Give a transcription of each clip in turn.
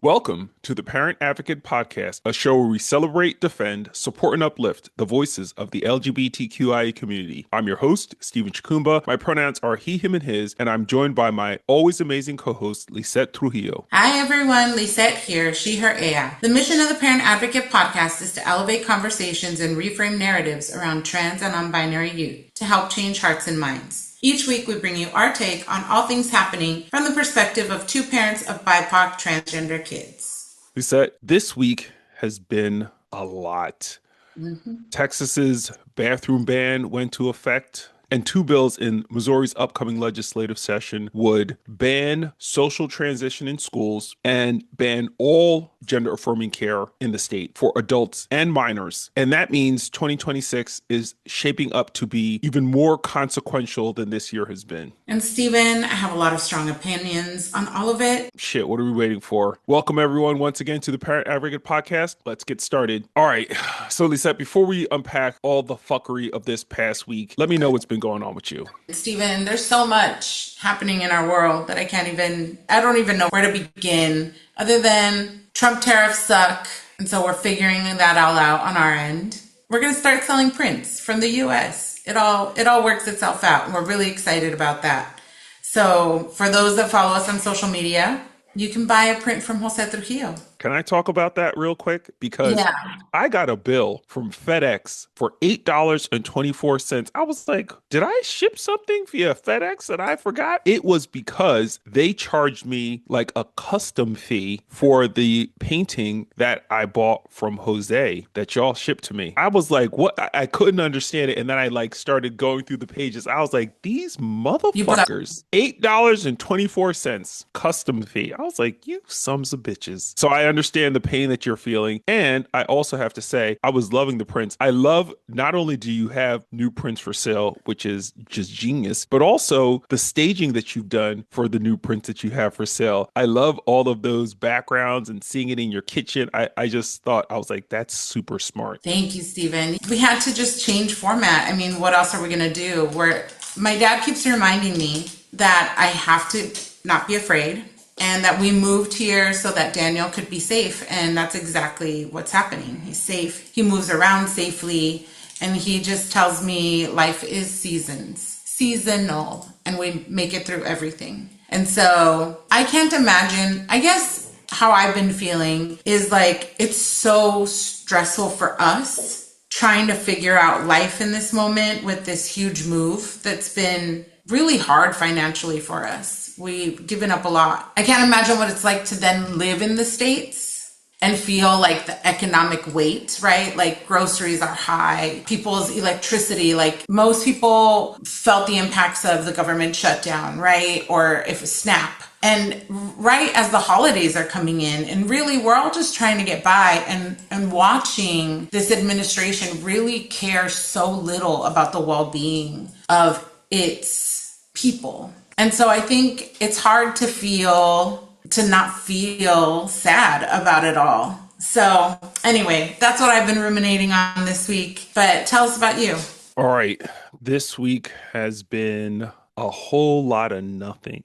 Welcome to the Parent Advocate Podcast, a show where we celebrate, defend, support, and uplift the voices of the LGBTQIA community. I'm your host, Stephen Chikumba. My pronouns are he, him, and his, and I'm joined by my always amazing co-host, Lisette Trujillo. Hi everyone, Lisette here, she, her, ella. The mission of the Parent Advocate Podcast is to elevate conversations and reframe narratives around trans and non-binary youth to help change hearts and minds. Each week we bring you our take on all things happening from the perspective of two parents of BIPOC transgender kids. Lisette, this week has been a lot. Texas's bathroom ban went into effect. And two bills in Missouri's upcoming legislative session would ban social transition in schools and ban all gender affirming care in the state for adults and minors. And that means 2026 is shaping up to be even more consequential than this year has been. And Stephen, I have a lot of strong opinions on all of it. Shit, what are we waiting for? Welcome everyone once again to the Parent Advocate Podcast. Let's get started. All right, so Lisette, before we unpack all the fuckery of this past week, let me know what's been going on with you. Stephen, there's so much happening in our world that I don't even know where to begin, other than Trump tariffs suck. And so we're figuring that all out on our end. We're going to start selling prints from the US. It all works itself out. And we're really excited about that. So for those that follow us on social media, you can buy a print from Jose Trujillo. Can I talk about that real quick? Because I got a bill from FedEx for $8.24. I was like, did I ship something via FedEx and I forgot? It was because they charged me like a custom fee for the painting that I bought from Jose that y'all shipped to me. I was like, what? I couldn't understand it. And then I like started going through the pages. I was like, these motherfuckers, $8.24 custom fee. I was like, you sons of bitches. So I understand the pain that you're feeling. And I also have to say, I was loving the prints. I love, not only do you have new prints for sale, which is just genius, but also the staging that you've done for the new prints that you have for sale. I love all of those backgrounds and seeing it in your kitchen. I just thought, I was like, that's super smart. Thank you, Stephen. We had to just change format. I mean, what else are we going to do? My dad keeps reminding me that I have to not be afraid, and that we moved here so that Daniel could be safe. And that's exactly what's happening. He's safe. He moves around safely. And he just tells me life is seasonal, and we make it through everything. And so I can't imagine, I guess how I've been feeling is like, it's so stressful for us trying to figure out life in this moment with this huge move that's been really hard financially for us. We've given up a lot. I can't imagine what it's like to then live in the States and feel like the economic weight, right? Like groceries are high, people's electricity, like most people felt the impacts of the government shutdown, right? Or if a snap. And right as the holidays are coming in, and really we're all just trying to get by, and watching this administration really care so little about the well-being of its people. And so I think it's hard to not feel sad about it all. So anyway, that's what I've been ruminating on this week. But tell us about you. All right. This week has been a whole lot of nothing.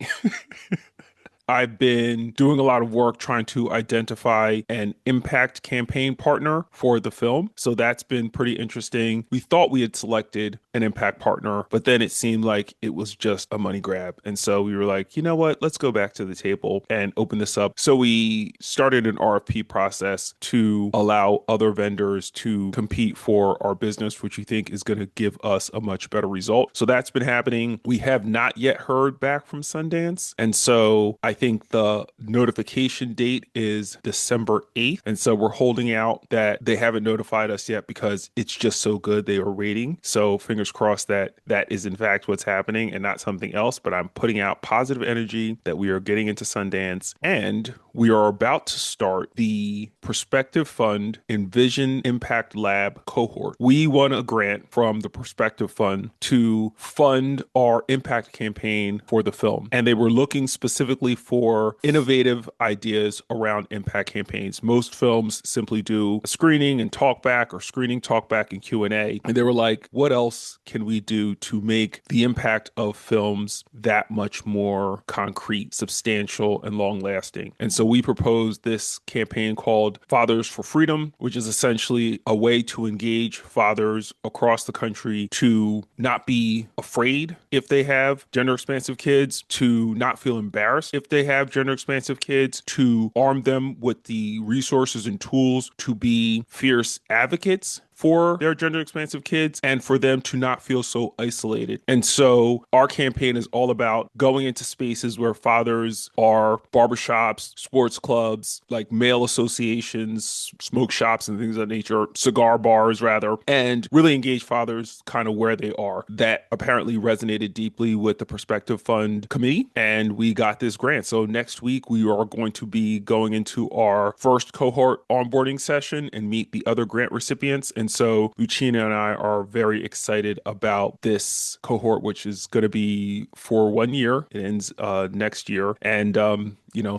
I've been doing a lot of work trying to identify an impact campaign partner for the film. So that's been pretty interesting. We thought we had selected an impact partner, but then it seemed like it was just a money grab. And so we were like, you know what? Let's go back to the table and open this up. So we started an RFP process to allow other vendors to compete for our business, which we think is going to give us a much better result. So that's been happening. We have not yet heard back from Sundance. And so I think the notification date is December 8th. And so we're holding out that they haven't notified us yet because it's just so good. They are waiting. So fingers crossed that that is in fact what's happening and not something else. But I'm putting out positive energy that we are getting into Sundance, and we are about to start the Perspective Fund Envision Impact Lab cohort. We won a grant from the Perspective Fund to fund our impact campaign for the film. And they were looking specifically for innovative ideas around impact campaigns. Most films simply do a screening and talk back, or screening, talk back, and Q&A. And they were like, what else can we do to make the impact of films that much more concrete, substantial, and long lasting? And so we proposed this campaign called Fathers for Freedom, which is essentially a way to engage fathers across the country to not be afraid if they have gender expansive kids, to not feel embarrassed if they have gender expansive kids, to arm them with the resources and tools to be fierce advocates for their gender expansive kids, and for them to not feel so isolated. And so our campaign is all about going into spaces where fathers are: barbershops, sports clubs, like male associations, smoke shops, and things of that nature, cigar bars, rather, and really engage fathers kind of where they are. That apparently resonated deeply with the Perspective Fund committee, and we got this grant. So next week, we are going to be going into our first cohort onboarding session and meet the other grant recipients. And so Lucina and I are very excited about this cohort, which is going to be for 1 year. It ends next year. And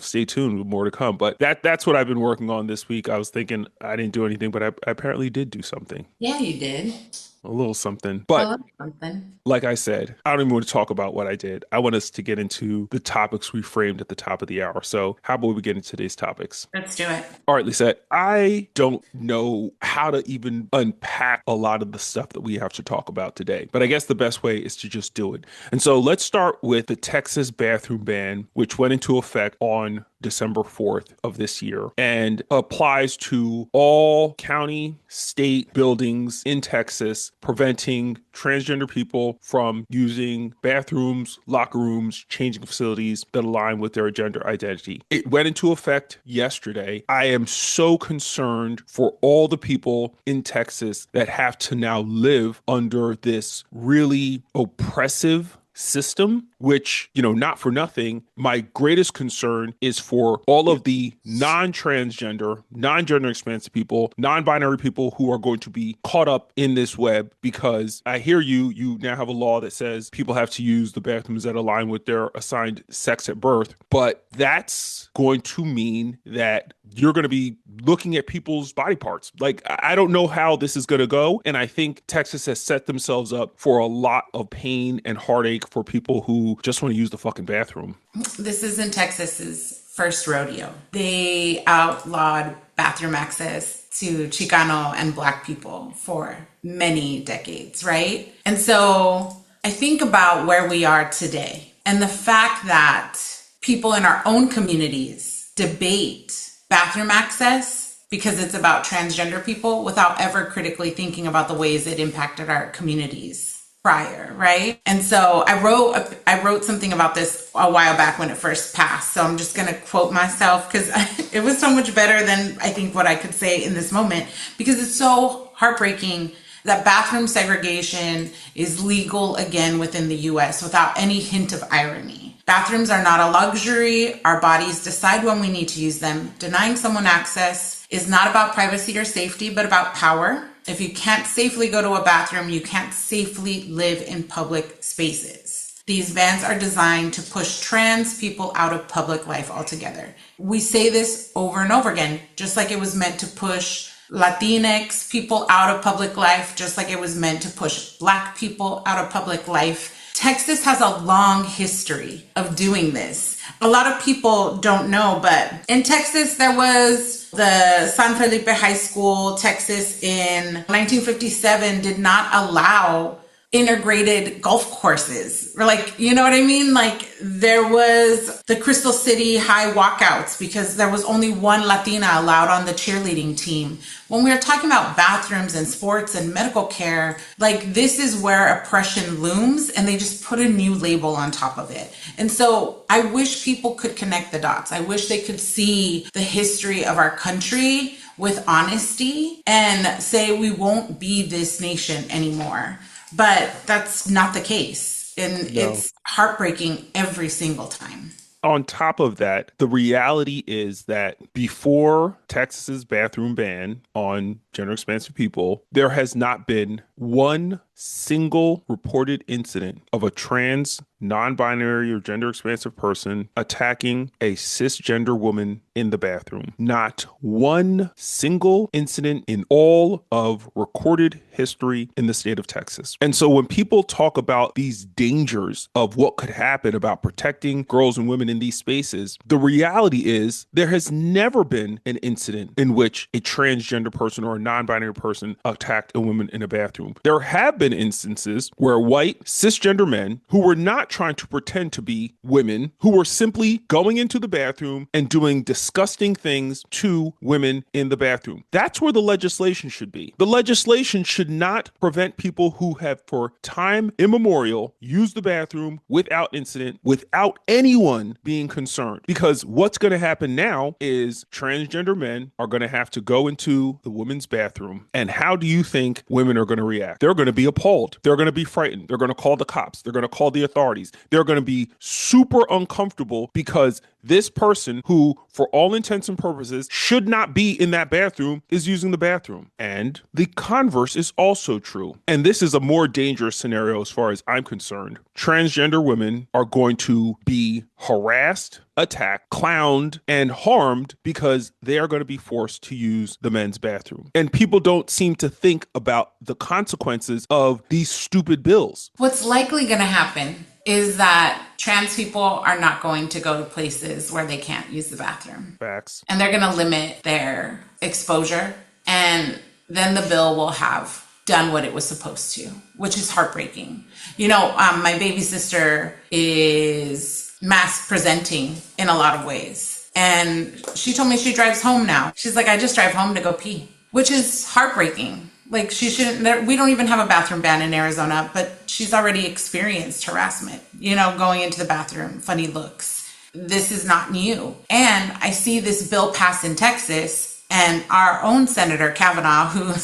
stay tuned with more to come. But that's what I've been working on this week. I was thinking I didn't do anything, but I apparently did do something. Yeah, you did. A little something. A But little something. like I said, I don't even want to talk about what I did. I want us to get into the topics we framed at the top of the hour. So how about we get into today's topics? Let's do it. All right, Lisa, I don't know how to even unpack a lot of the stuff that we have to talk about today, but I guess the best way is to just do it. And so let's start with the Texas bathroom ban, which went into effect on December 4th of this year and applies to all county, state buildings in Texas, preventing transgender people from using bathrooms, locker rooms, changing facilities that align with their gender identity. It went into effect yesterday. I am so concerned for all the people in Texas that have to now live under this really oppressive system, which, not for nothing, my greatest concern is for all of the non-transgender, non-gender expansive people, non-binary people who are going to be caught up in this web, because I hear you now have a law that says people have to use the bathrooms that align with their assigned sex at birth, but that's going to mean that you're going to be looking at people's body parts. Like, I don't know how this is going to go. And I think Texas has set themselves up for a lot of pain and heartache for people who just want to use the fucking bathroom. This isn't Texas's first rodeo. They outlawed bathroom access to Chicano and Black people for many decades, right? And so I think about where we are today and the fact that people in our own communities debate bathroom access because it's about transgender people without ever critically thinking about the ways it impacted our communities prior, right? And so I wrote something about this a while back when it first passed. So I'm just going to quote myself because it was so much better than I think what I could say in this moment, because it's so heartbreaking that bathroom segregation is legal again within the US without any hint of irony. Bathrooms are not a luxury. Our bodies decide when we need to use them. Denying someone access is not about privacy or safety, but about power. If you can't safely go to a bathroom, you can't safely live in public spaces. These bans are designed to push trans people out of public life altogether. We say this over and over again, just like it was meant to push Latinx people out of public life, just like it was meant to push Black people out of public life. Texas has a long history of doing this. A lot of people don't know, but in Texas, there was the San Felipe High School, Texas, in 1957 did not allow integrated golf courses. Or like, you know what I mean? Like, there was the Crystal City High walkouts because there was only one Latina allowed on the cheerleading team. When we are talking about bathrooms and sports and medical care, like, this is where oppression looms, and they just put a new label on top of it. And so I wish people could connect the dots. I wish they could see the history of our country with honesty and say we won't be this nation anymore. But that's not the case. And No. it's heartbreaking every single time. On top of that, the reality is that before Texas's bathroom ban on gender expansive people, there has not been one single reported incident of a trans, non-binary, or gender expansive person attacking a cisgender woman in the bathroom. Not one single incident in all of recorded history in the state of Texas. And so when people talk about these dangers of what could happen about protecting girls and women in these spaces, the reality is there has never been an incident in which a transgender person or a non-binary person attacked a woman in a bathroom. There have been instances where white cisgender men who were not trying to pretend to be women, who were simply going into the bathroom and doing disgusting things to women in the bathroom. That's where the legislation should be. The legislation should not prevent people who have for time immemorial used the bathroom without incident, without anyone being concerned. Because what's going to happen now is transgender men are going to have to go into the women's bathroom. And how do you think women are going to react? They're going to be appalled. They're going to be frightened. They're going to call the cops. They're going to call the authorities. They're going to be super uncomfortable because this person who, for all intents and purposes, should not be in that bathroom is using the bathroom. And the converse is also true. And this is a more dangerous scenario as far as I'm concerned. Transgender women are going to be harassed, attacked, clowned, and harmed because they are going to be forced to use the men's bathroom. And people don't seem to think about the consequences of these stupid bills. What's likely going to happen is that trans people are not going to go to places where they can't use the bathroom. Facts. And they're going to limit their exposure. And then the bill will have done what it was supposed to, which is heartbreaking. My baby sister is mass presenting in a lot of ways. And she told me she drives home now. She's like, I just drive home to go pee, which is heartbreaking. Like, she shouldn't, we don't even have a bathroom ban in Arizona, but she's already experienced harassment, going into the bathroom, funny looks. This is not new. And I see this bill pass in Texas, and our own Senator Kavanaugh, who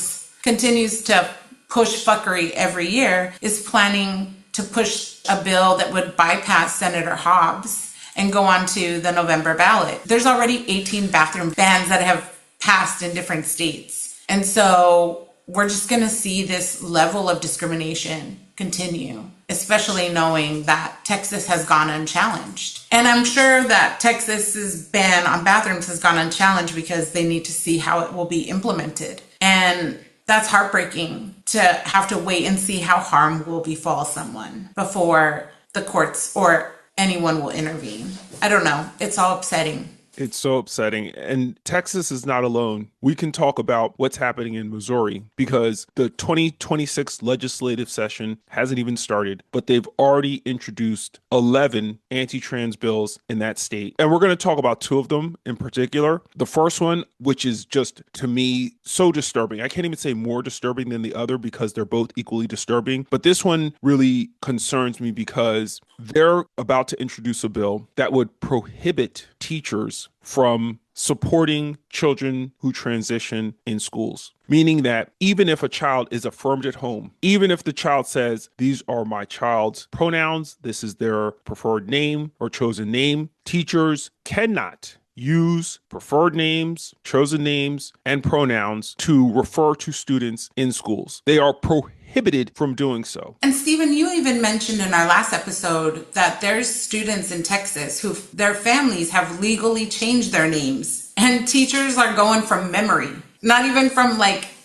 continues to push fuckery every year, is planning to push a bill that would bypass Senator Hobbs and go on to the November ballot. There's already 18 bathroom bans that have passed in different states. And so we're just going to see this level of discrimination continue, especially knowing that Texas has gone unchallenged. And I'm sure that Texas's ban on bathrooms has gone unchallenged because they need to see how it will be implemented. And that's heartbreaking to have to wait and see how harm will befall someone before the courts or anyone will intervene. I don't know. It's all upsetting. It's so upsetting. And Texas is not alone. We can talk about what's happening in Missouri because the 2026 legislative session hasn't even started, but they've already introduced 11 anti-trans bills in that state. And we're going to talk about two of them in particular. The first one, which is just, to me, so disturbing. I can't even say more disturbing than the other because they're both equally disturbing. But this one really concerns me because they're about to introduce a bill that would prohibit teachers from supporting children who transition in schools. Meaning that even if a child is affirmed at home, even if the child says, these are my child's pronouns, this is their preferred name or chosen name, teachers cannot use preferred names, chosen names, and pronouns to refer to students in schools. They are prohibited from doing so. And Stephen, you even mentioned in our last episode that there's students in Texas who their families have legally changed their names, and teachers are going from memory, not even from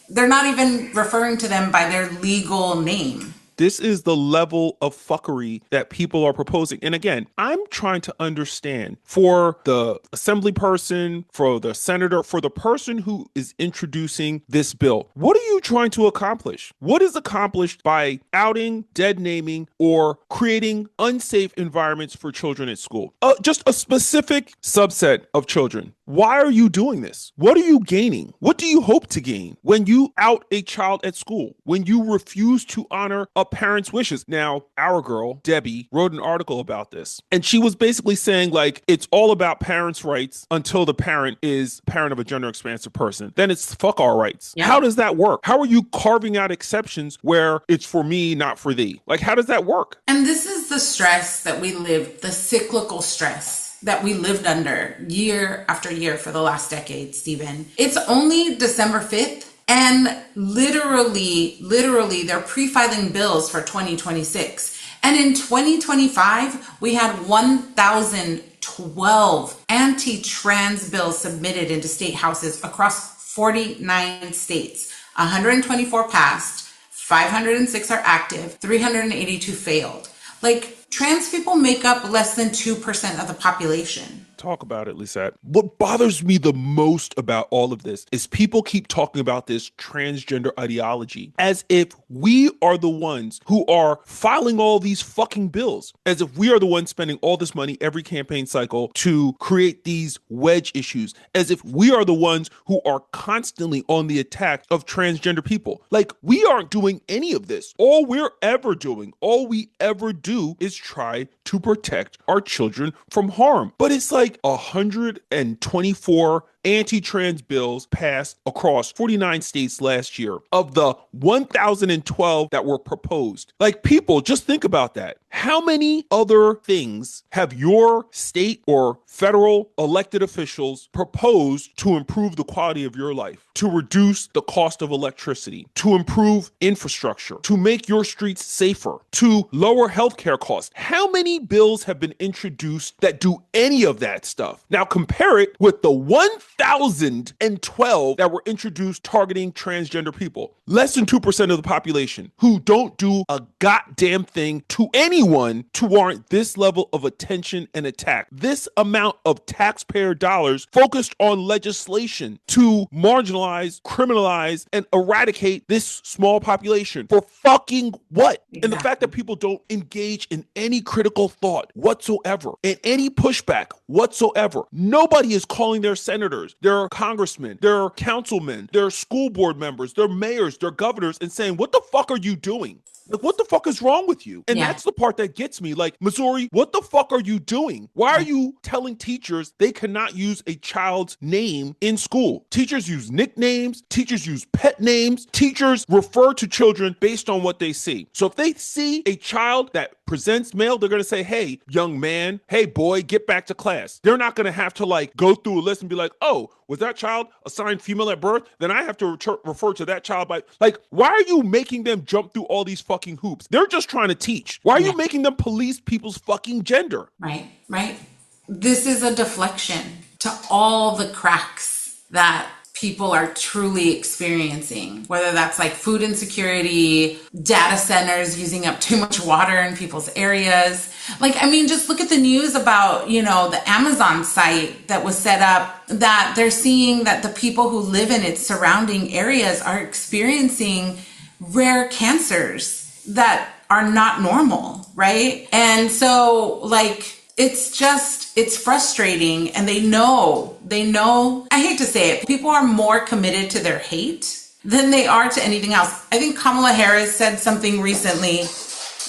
they're not even referring to them by their legal name. This is the level of fuckery that people are proposing. And again, I'm trying to understand for the assembly person, for the senator, for the person who is introducing this bill, what are you trying to accomplish? What is accomplished by outing, dead naming, or creating unsafe environments for children at school? Just a specific subset of children. Why are you doing this? What are you gaining? What do you hope to gain when you out a child at school? When you refuse to honor a parent's wishes? Now, our girl, Debbie, wrote an article about this. And she was basically saying, it's all about parents' rights until the parent is parent of a gender expansive person. Then it's fuck our rights. Yeah. How does that work? How are you carving out exceptions where it's for me, not for thee? How does that work? And this is the stress that we live, the cyclical stress that we lived under year after year for the last decade, Stephen. It's only December 5th, And literally, they're pre-filing bills for 2026. And in 2025, we had 1,012 anti-trans bills submitted into state houses across 49 states. 124 passed, 506 are active, 382 failed. Like, trans people make up less than 2% of the population. Talk about it, Lisette. What bothers me the most about all of this is people keep talking about this transgender ideology as if we are the ones who are filing all these fucking bills, as if we are the ones spending all this money every campaign cycle to create these wedge issues, as if we are the ones who are constantly on the attack of transgender people. Like, we aren't doing any of this. All we ever do is try to protect our children from harm. But it's like 124 anti-trans bills passed across 49 states last year of the 1,012 that were proposed. Like, people, just think about that. How many other things have your state or federal elected officials proposed to improve the quality of your life, to reduce the cost of electricity, to improve infrastructure, to make your streets safer, to lower healthcare costs? How many bills have been introduced that do any of that stuff? Now compare it with the 1,012 that were introduced targeting transgender people. Less than 2% of the population who don't do a goddamn thing to anyone to warrant this level of attention and attack. This amount of taxpayer dollars focused on legislation to marginalize, criminalize, and eradicate this small population. For fucking what? Exactly. And the fact that people don't engage in any critical thought whatsoever, in any pushback whatsoever. Nobody is calling their senators, their congressmen, their councilmen, their school board members, their mayors, their governors, and saying, what the fuck are you doing? Like, what the fuck is wrong with you? And Yeah. that's the part that gets me. Like, Missouri, what the fuck are you doing? Why are you telling teachers they cannot use a child's name in school? Teachers use nicknames. Teachers use pet names. Teachers refer to children based on what they see. So if they see a child that presents male, they're going to say, hey, young man, hey, boy, get back to class. They're not going to have to like go through a list and be like, oh, was that child assigned female at birth? Then I have to refer to that child by, like, why are you making them jump through all these fucking hoops? They're just trying to teach. Why are you making them police people's fucking gender? Right. This is a deflection to all the cracks that people are truly experiencing, whether that's like food insecurity, data centers using up too much water in people's areas. Like, I mean, just look at the news about, the Amazon site that was set up, that they're seeing that the people who live in its surrounding areas are experiencing rare cancers that are not normal, right? And so, like, it's frustrating, and they know, I hate to say it, people are more committed to their hate than they are to anything else. I think Kamala Harris said something recently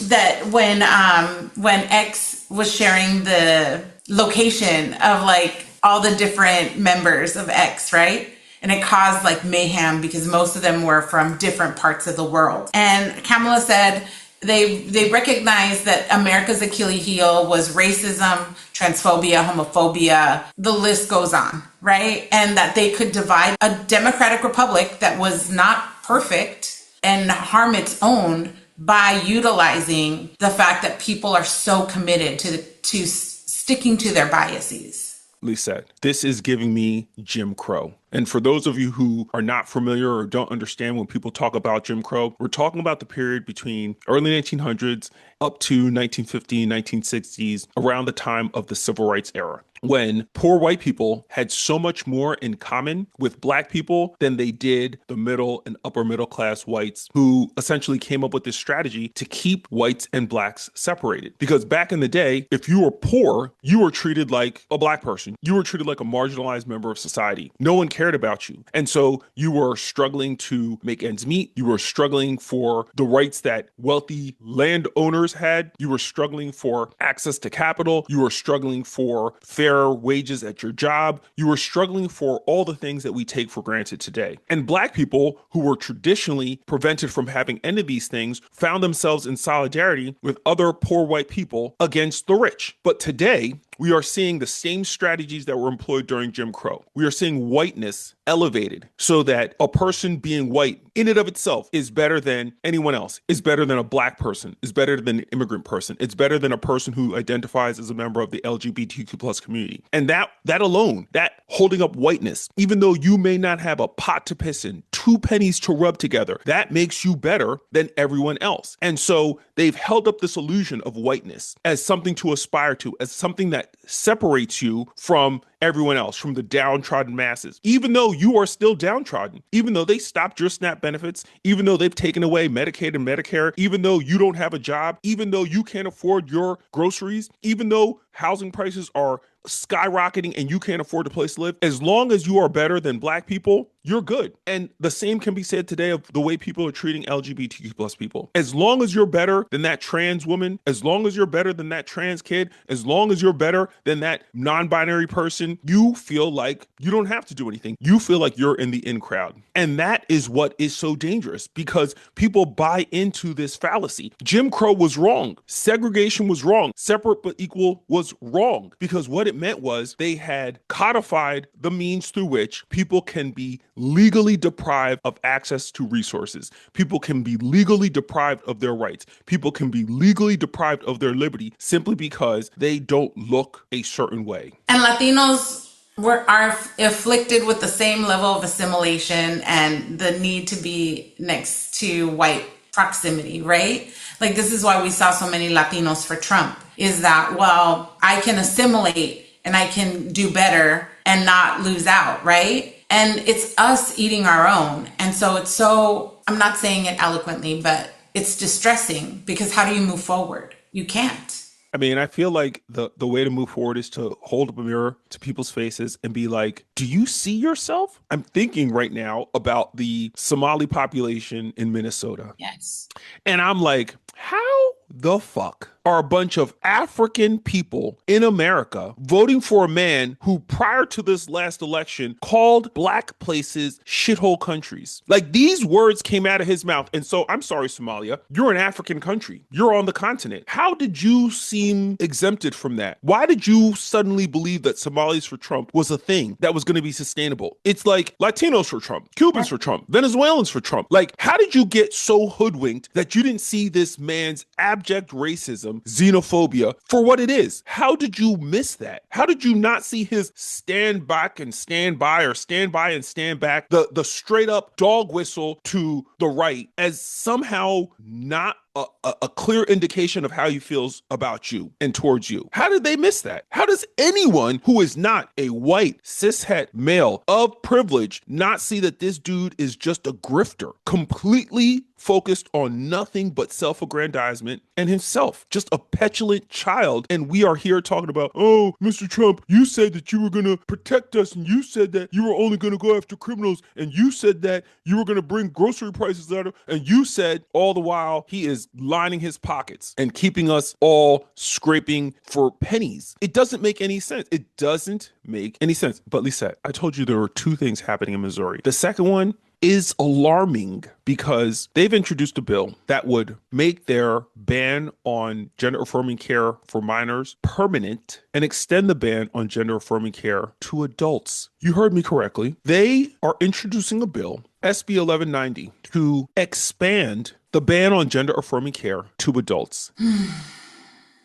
that when X was sharing the location of like all the different members of X, right? And it caused like mayhem because most of them were from different parts of the world. And Kamala said they recognized that America's Achilles heel was racism, transphobia, homophobia, the list goes on, right? And that they could divide a democratic republic that was not perfect and harm its own by utilizing the fact that people are so committed to sticking to their biases. Lisette, this is giving me Jim Crow. And for those of you who are not familiar or don't understand when people talk about Jim Crow, we're talking about the period between early 1900s up to 1950s, 1960s, around the time of the Civil Rights era, when poor white people had so much more in common with black people than they did the middle and upper middle class whites, who essentially came up with this strategy to keep whites and blacks separated. Because back in the day, if you were poor, you were treated like a black person. You were treated like a marginalized member of society. No one cared about you. And so you were struggling to make ends meet. You were struggling for the rights that wealthy landowners had. You were struggling for access to capital. You were struggling for fair wages at your job. You were struggling for all the things that we take for granted today. And black people who were traditionally prevented from having any of these things found themselves in solidarity with other poor white people against the rich. But today, We are seeing the same strategies that were employed during Jim Crow. We are seeing whiteness elevated so that a person being white in and of itself is better than anyone else, is better than a black person, is better than an immigrant person, it's better than a person who identifies as a member of the LGBTQ plus community. And that alone, that holding up whiteness, even though you may not have a pot to piss in, two pennies to rub together, that makes you better than everyone else. And so they've held up this illusion of whiteness as something to aspire to, as something that separates you from everyone else, from the downtrodden masses, even though you are still downtrodden, even though they stopped your SNAP benefits, even though they've taken away Medicaid and Medicare, even though you don't have a job, even though you can't afford your groceries, even though housing prices are skyrocketing and you can't afford a place to live, as long as you are better than black people, you're good. And the same can be said today of the way people are treating LGBTQ plus people. As long as you're better than that trans woman, as long as you're better than that trans kid, as long as you're better than that non-binary person, you feel like you don't have to do anything. You feel like you're in the in crowd. And that is what is so dangerous because people buy into this fallacy. Jim Crow was wrong. Segregation was wrong. Separate but equal was wrong because what it meant was they had codified the means through which people can be legally deprived of access to resources. People can be legally deprived of their rights. People can be legally deprived of their liberty simply because they don't look a certain way. And Latinos are afflicted with the same level of assimilation and the need to be next to white proximity, right? Like this is why we saw so many Latinos for Trump, is that, well, I can assimilate and I can do better and not lose out, right? And it's us eating our own. And so it's so, I'm not saying it eloquently, but it's distressing because how do you move forward? You can't. I mean, I feel like the way to move forward is to hold up a mirror to people's faces and be like, do you see yourself? I'm thinking right now about the Somali population in Minnesota. Yes. And I'm like, how the fuck are a bunch of African people in America voting for a man who, prior to this last election, called black places shithole countries? Like these words came out of his mouth. And so I'm sorry, Somalia, you're an African country. You're on the continent. How did you seem exempted from that? Why did you suddenly believe that Somalis for Trump was a thing that was going to be sustainable? It's like Latinos for Trump, Cubans for Trump, Venezuelans for Trump. Like, how did you get so hoodwinked that you didn't see this man's abject racism, xenophobia for what it is? How did you miss that? How did you not see his stand back and stand by or stand by and stand back, the straight up dog whistle to the right as somehow not a clear indication of how he feels about you and towards you? How did they miss that? How does anyone who is not a white, cishet male of privilege not see that this dude is just a grifter, completely focused on nothing but self-aggrandizement and himself, just a petulant child? And we are here talking about, oh, Mr. Trump, you said that you were going to protect us, and you said that you were only going to go after criminals, and you said that you were going to bring grocery prices down, and you said all the while he is lining his pockets and keeping us all scraping for pennies. It doesn't make any sense. It doesn't make any sense. But Lisa, I told you there were two things happening in Missouri. The second one is alarming because they've introduced a bill that would make their ban on gender affirming care for minors permanent and extend the ban on gender affirming care to adults. You heard me correctly. They are introducing a bill, SB 1190, to expand the ban on gender affirming care to adults.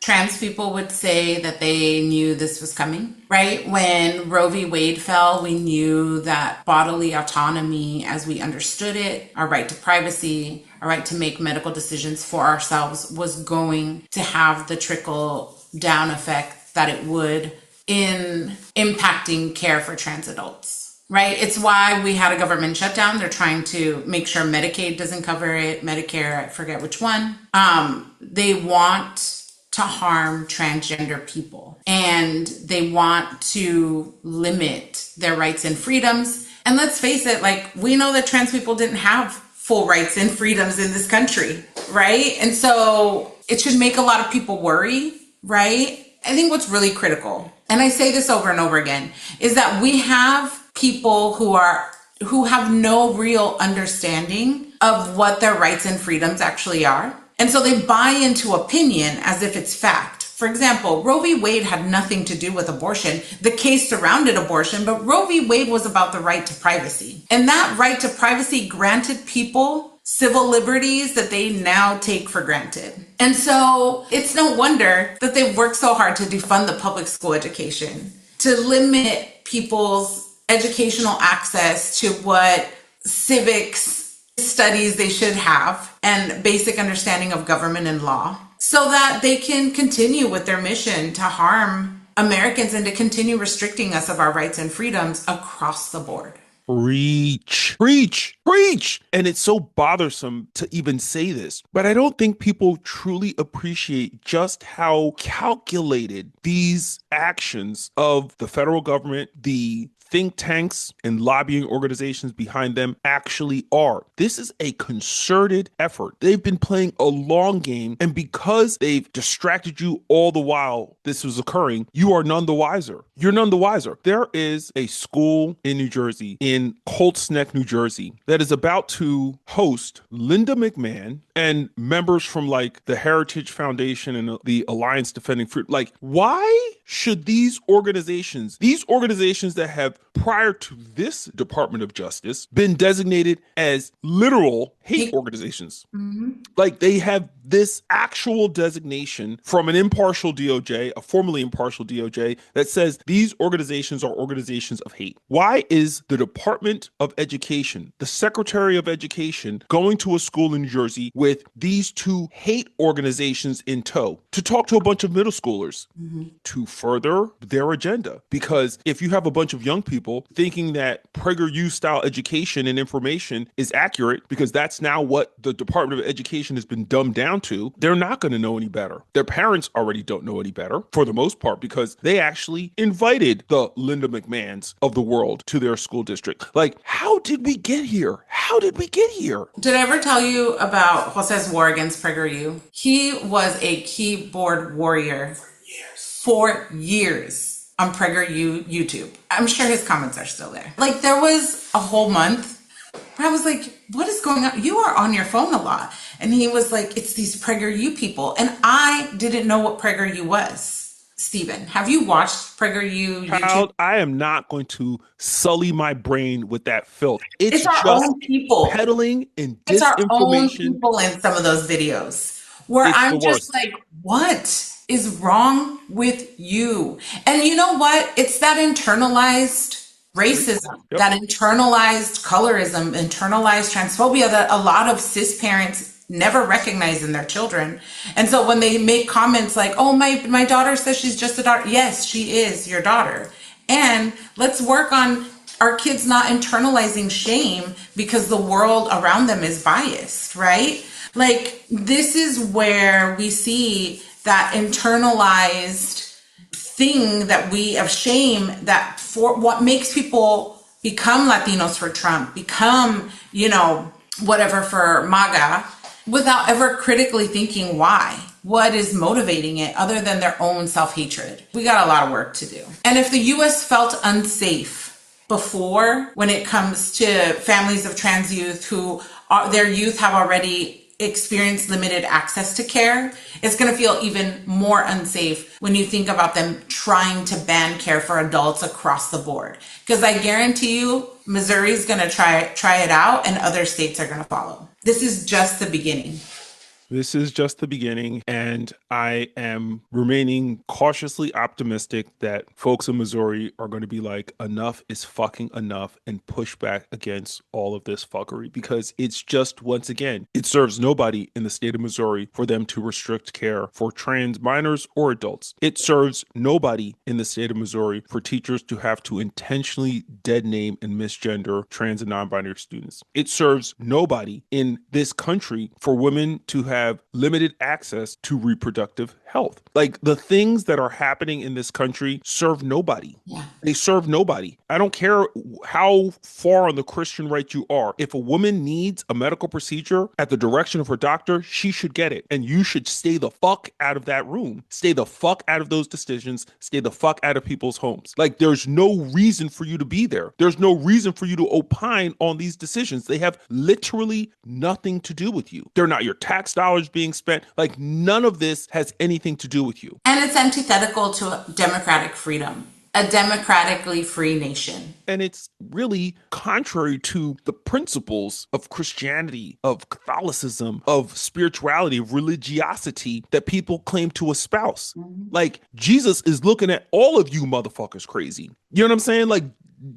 Trans people would say that they knew this was coming, right? When Roe v. Wade fell, we knew that bodily autonomy, as we understood it, our right to privacy, our right to make medical decisions for ourselves, was going to have the trickle down effect that it would in impacting care for trans adults, right? It's why we had a government shutdown. They're trying to make sure Medicaid doesn't cover it, Medicare, I forget which one. They want to harm transgender people, and they want to limit their rights and freedoms. And let's face it, like, we know that trans people didn't have full rights and freedoms in this country, right? And so it should make a lot of people worry, right? I think what's really critical, and I say this over and over again, is that we have people who have no real understanding of what their rights and freedoms actually are. And so they buy into opinion as if it's fact. For example, Roe v. Wade had nothing to do with abortion. The case surrounded abortion, but Roe v. Wade was about the right to privacy. And that right to privacy granted people civil liberties that they now take for granted. And so it's no wonder that they've worked so hard to defund the public school education, to limit people's educational access to what civics studies they should have and basic understanding of government and law, so that they can continue with their mission to harm Americans and to continue restricting us of our rights and freedoms across the board. Preach, preach, preach. And it's so bothersome to even say this, but I don't think people truly appreciate just how calculated these actions of the federal government, the think tanks and lobbying organizations behind them actually are. This is a concerted effort. They've been playing a long game, and because they've distracted you all the while this was occurring, you are none the wiser. You're none the wiser. There is a school in New Jersey, in Colts Neck, New Jersey, that is about to host Linda McMahon and members from like the Heritage Foundation and the Alliance Defending Freedom. Like, why should these organizations that have prior to this Department of Justice been designated as literal hate organizations? Like, they have this actual designation from an impartial DOJ, a formerly impartial DOJ, that says these organizations are organizations of hate. Why is the Department of Education, the Secretary of Education, going to a school in New Jersey with these two hate organizations in tow to talk to a bunch of middle schoolers to further their agenda? Because if you have a bunch of young people thinking that PragerU style education and information is accurate, because that's now what the Department of Education has been dumbed down to, they're not going to know any better. Their parents already don't know any better for the most part, because they actually invited the Linda McMahons of the world to their school district. Like, how did we get here? How did we get here? Did I ever tell you about Jose's war against PragerU? He was a keyboard warrior for years on PragerU YouTube. I'm sure his comments are still there. Like, there was a whole month where I was like, what is going on? You are on your phone a lot. And he was like, it's these PragerU people. And I didn't know what PragerU was. Steven, have you watched PragerU YouTube? Child, I am not going to sully my brain with that filth. It's It's our just own people. peddling and It's our own disinformation. people in some of those videos where It's the I'm just worst. like, what is wrong with you? And you know what? It's that internalized racism, Yep. that internalized colorism, internalized transphobia that a lot of cis parents never recognize in their children. And so when they make comments like, oh, my daughter says she's just a daughter. Yes, she is your daughter. And let's work on our kids not internalizing shame because the world around them is biased, right? Like, this is where we see that internalized thing that we of shame, that for what makes people become Latinos for Trump, become, whatever for MAGA, without ever critically thinking why. What is motivating it other than their own self-hatred? We got a lot of work to do. And if the US felt unsafe before when it comes to families of trans youth who their youth have already experienced limited access to care, it's going to feel even more unsafe when you think about them trying to ban care for adults across the board. Because I guarantee you, Missouri's going to try it out and other states are going to follow. This is just the beginning. This is just the beginning, and I am remaining cautiously optimistic that folks in Missouri are going to be like, enough is fucking enough, and push back against all of this fuckery, because it's just, once again, it serves nobody in the state of Missouri for them to restrict care for trans minors or adults. It serves nobody in the state of Missouri for teachers to have to intentionally dead name and misgender trans and non-binary students. It serves nobody in this country for women to have limited access to reproductive health. Like, the things that are happening in this country serve nobody. Yeah. They serve nobody. I don't care how far on the Christian right you are. If a woman needs a medical procedure at the direction of her doctor, she should get it. And you should stay the fuck out of that room. Stay the fuck out of those decisions. Stay the fuck out of people's homes. Like, there's no reason for you to be there. There's no reason for you to opine on these decisions. They have literally nothing to do with you. They're not your tax dollars being spent. Like, none of this has anything anything to do with you. And it's antithetical to democratic freedom, a democratically free nation. And it's really contrary to the principles of Christianity, of Catholicism, of spirituality, of religiosity that people claim to espouse. Like, Jesus is looking at all of you motherfuckers crazy. You know what I'm saying? Like,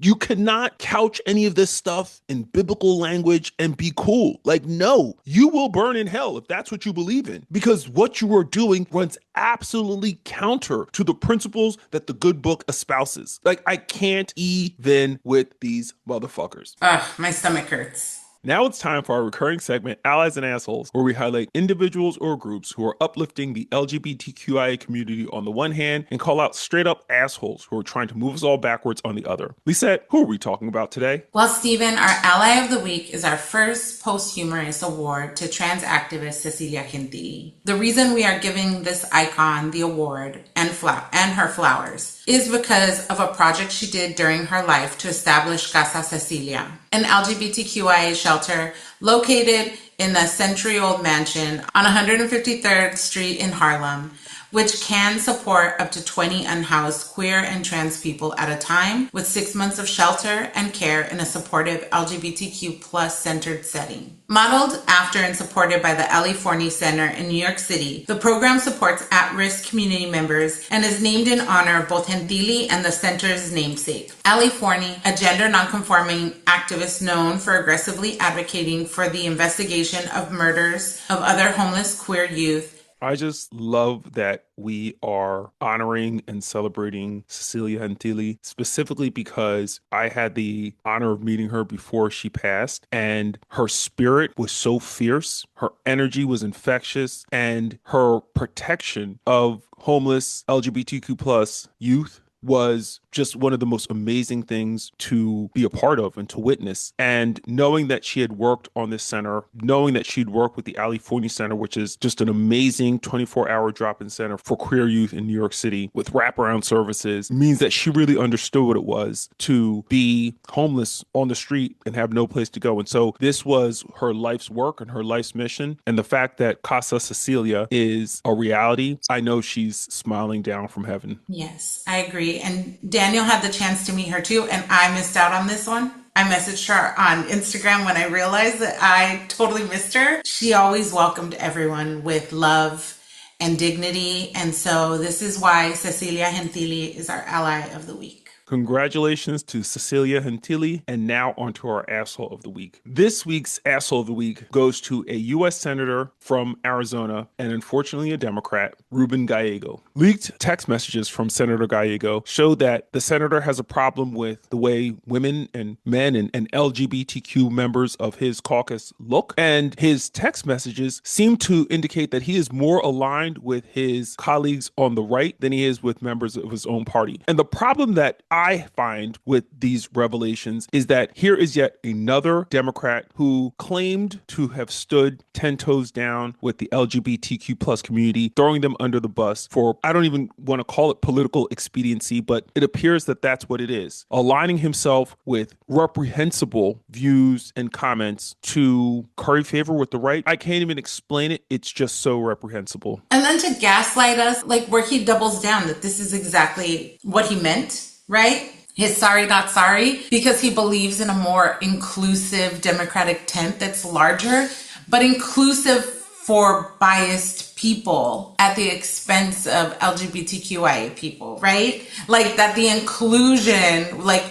you cannot couch any of this stuff in biblical language and be cool. Like, no, you will burn in hell if that's what you believe in, because what you are doing runs absolutely counter to the principles that the good book espouses. Like, I can't even with these motherfuckers. Ugh, my stomach hurts. Now it's time for our recurring segment, Allies and Assholes, where we highlight individuals or groups who are uplifting the LGBTQIA community on the one hand and call out straight up assholes who are trying to move us all backwards on the other. Lisette, who are we talking about today? Well, Stephen, our Ally of the Week is our first posthumous award to trans activist Cecilia Gentili. The reason we are giving this icon the award and her flowers is because of a project she did during her life to establish Casa Cecilia, an LGBTQIA shelter located in a century-old mansion on 153rd Street in Harlem, which can support up to 20 unhoused queer and trans people at a time, with 6 months of shelter and care in a supportive LGBTQ plus centered setting. Modeled after and supported by the Ali Forney Center in New York City, the program supports at-risk community members and is named in honor of both Gentili and the center's namesake. Ali Forney, a gender nonconforming activist known for aggressively advocating for the investigation of murders of other homeless queer youth. I just love that we are honoring and celebrating Cecilia Gentili, specifically because I had the honor of meeting her before she passed, and her spirit was so fierce, her energy was infectious, and her protection of homeless LGBTQ plus youth was just one of the most amazing things to be a part of and to witness. And knowing that she had worked on this center, knowing that she'd worked with the Ali Forney Center, which is just an amazing 24-hour drop-in center for queer youth in New York City with wraparound services, means that she really understood what it was to be homeless on the street and have no place to go. And so this was her life's work and her life's mission. And the fact that Casa Cecilia is a reality, I know she's smiling down from heaven. Yes, I agree. And Daniel had the chance to meet her too, and I missed out on this one. I messaged her on Instagram when I realized that I totally missed her. She always welcomed everyone with love and dignity. And so this is why Cecilia Gentili is our Ally of the Week. Congratulations to Cecilia Gentili, and now onto our Asshole of the Week. This week's Asshole of the Week goes to a U.S. Senator from Arizona, and unfortunately a Democrat, Ruben Gallego. Leaked text messages from Senator Gallego show that the senator has a problem with the way women and men and LGBTQ members of his caucus look, and his text messages seem to indicate that he is more aligned with his colleagues on the right than he is with members of his own party. And the problem that I find with these revelations is that here is yet another Democrat who claimed to have stood 10 toes down with the LGBTQ plus community, throwing them under the bus for, I don't even want to call it political expediency, but it appears that that's what it is. Aligning himself with reprehensible views and comments to curry favor with the right. I can't even explain it. It's just so reprehensible. And then to gaslight us, like where he doubles down that this is exactly what he meant, right? His sorry, not sorry, because he believes in a more inclusive democratic tent that's larger, but inclusive for biased people at the expense of LGBTQIA people, right? Like that the inclusion, like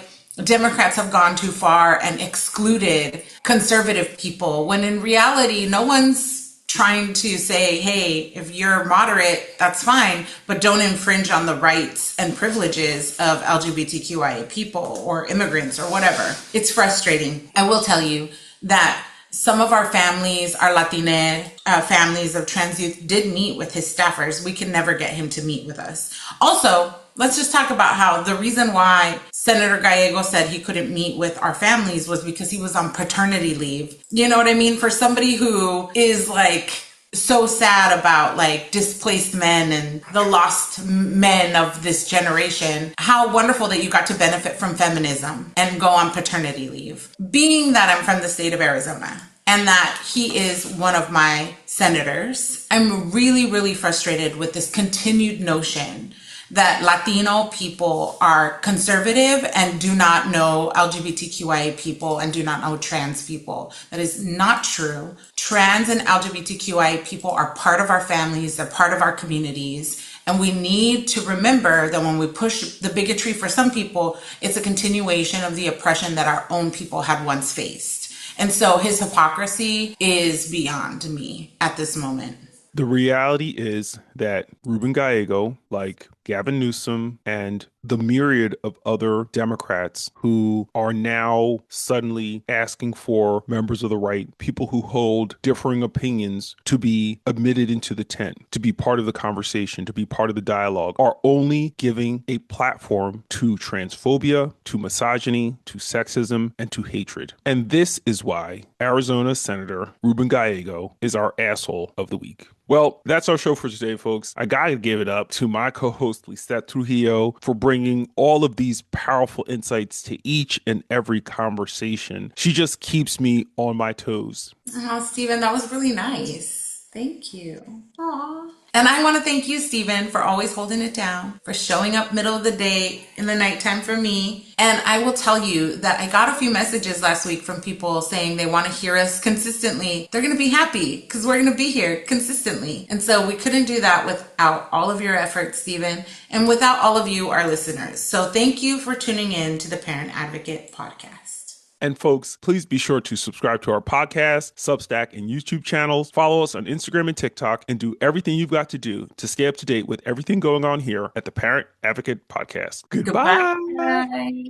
Democrats have gone too far and excluded conservative people, when in reality, no one's trying to say, hey, if you're moderate, that's fine, but don't infringe on the rights and privileges of LGBTQIA people or immigrants or whatever. It's frustrating. I will tell you that some of our families, our Latina families of trans youth, did meet with his staffers. We can never get him to meet with us. Also, let's just talk about how the reason why Senator Gallego said he couldn't meet with our families was because he was on paternity leave. You know what I mean? For somebody who is like so sad about like displaced men and the lost men of this generation, how wonderful that you got to benefit from feminism and go on paternity leave. Being that I'm from the state of Arizona, and that he is one of my senators. I'm really, really frustrated with this continued notion that Latino people are conservative and do not know LGBTQIA people and do not know trans people. That is not true. Trans and LGBTQIA people are part of our families, they're part of our communities. And we need to remember that when we push the bigotry for some people, it's a continuation of the oppression that our own people had once faced. And so his hypocrisy is beyond me at this moment. The reality is that Ruben Gallego, like Gavin Newsom and the myriad of other Democrats who are now suddenly asking for members of the right, people who hold differing opinions, to be admitted into the tent, to be part of the conversation, to be part of the dialogue, are only giving a platform to transphobia, to misogyny, to sexism, and to hatred. And this is why Arizona Senator Ruben Gallego is our asshole of the week. Well, that's our show for today, folks. I gotta give it up to my co-host Lisette Trujillo for bringing all of these powerful insights to each and every conversation. She just keeps me on my toes. Oh, Stephen, that was really nice. Thank you. Aw. And I want to thank you, Stephen, for always holding it down, for showing up middle of the day in the nighttime for me. And I will tell you that I got a few messages last week from people saying they want to hear us consistently. They're going to be happy because we're going to be here consistently. And so we couldn't do that without all of your efforts, Stephen, and without all of you, our listeners. So thank you for tuning in to the Parent Advocate podcast. And folks, please be sure to subscribe to our podcast, Substack, and YouTube channels. Follow us on Instagram and TikTok, and do everything you've got to do to stay up to date with everything going on here at the Parent Advocate Podcast. Goodbye. Goodbye.